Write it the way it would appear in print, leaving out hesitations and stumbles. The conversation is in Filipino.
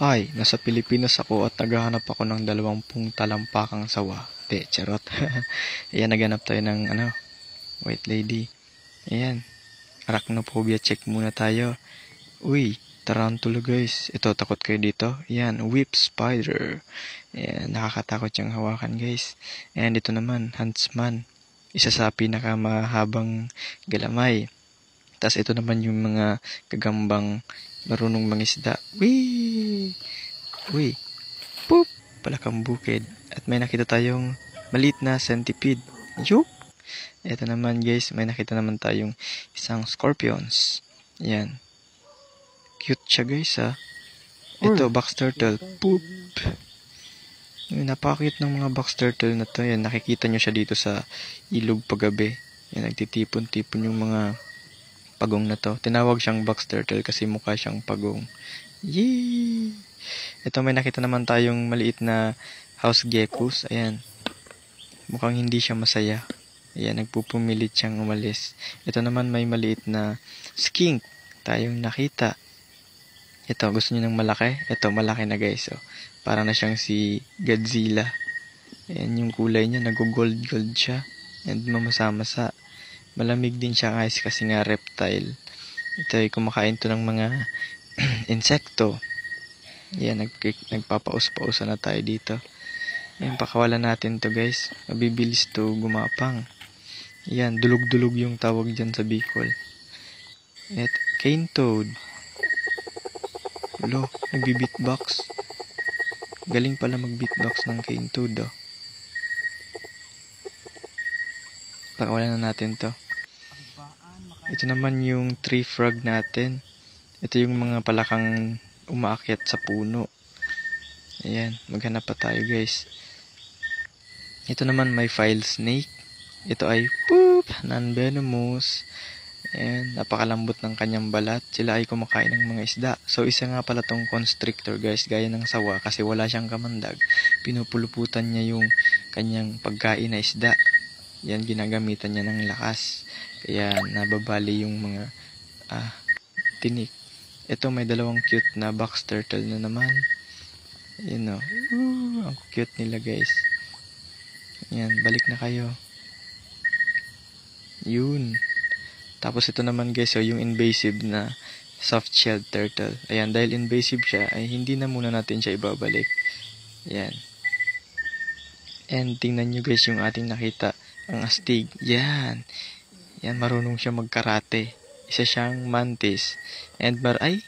Hi, nasa Pilipinas ako at naghahanap ako ng 20 talampakang sawa. Charot. Ayan, naghanap tayo ng white lady. Ayan, arachnophobia check muna tayo. Uy, tarantula guys. Ito, takot kayo dito. Ayan, whip spider. Ayan, nakakatakot yung hawakan guys. Ayan, dito naman, huntsman. Isa sa pinakamahabang galamay. Tapos ito naman yung mga gagambang marunong mangisda. Wee! Uy! Poop! Palakang bukid. At may nakita tayong maliit na centipede. Yup! Ito naman guys, may nakita naman tayong isang scorpions. Yan. Cute siya guys ha. Ito, box turtle. Poop! Napaka-cute ng mga box turtle na to. Yan, nakikita nyo siya dito sa ilog paggabi. Yan, nagtitipon-tipon yung mga pagong na to. Tinawag siyang box turtle kasi mukha siyang pagong. Yee! Ito, may nakita naman tayong maliit na house geckos. Ayan. Mukhang hindi siya masaya. Ayan, nagpupumilit siyang umalis. Ito naman may maliit na skink tayong nakita. Ito, gusto niyo ng malaki? Ito, malaki na guys. Oh. Parang na siyang si Godzilla. Ayan yung kulay niya. Nag-gold-gold siya. And mamasa-masa. Malamig din siya guys kasi nga reptile. Ito ay kumakain to ng mga insekto. Yan, nagpapaus-pausa na tayo dito. Yan, pakawalan natin to guys. Mabibilis to gumapang. Yan, dulog-dulog yung tawag dyan sa Bicol. At cane toad. Lo, nagbi-beatbox. Galing pala mag-beatbox ng cane toad oh. Pakawalan na natin to. Ito naman yung tree frog natin. Ito yung mga palakang umaakyat sa puno. Ayan, maghanap pa tayo guys. Ito naman may file snake. Ito ay poop, non-venomous. Ayan, napakalambot ng kanyang balat. Sila ay kumakain ng mga isda. So isa nga pala tong constrictor guys, gaya ng sawa kasi wala siyang kamandag. Pinupuluputan niya yung kanyang pagkain na isda. Yan, ginagamitan niya ng lakas. Kaya nababali yung mga tinik. Ito may dalawang cute na box turtle na naman. Ayan o. Ang cute nila guys. Ayan, balik na kayo. Yun. Tapos ito naman guys, yung invasive na soft-shelled turtle. Ayan, dahil invasive siya, ay hindi na muna natin siya ibabalik. Ayan. And tingnan nyo guys yung ating nakita. Ang astig. Yan. Yan, marunong siya magkarate. Isa siyang mantis. And ay,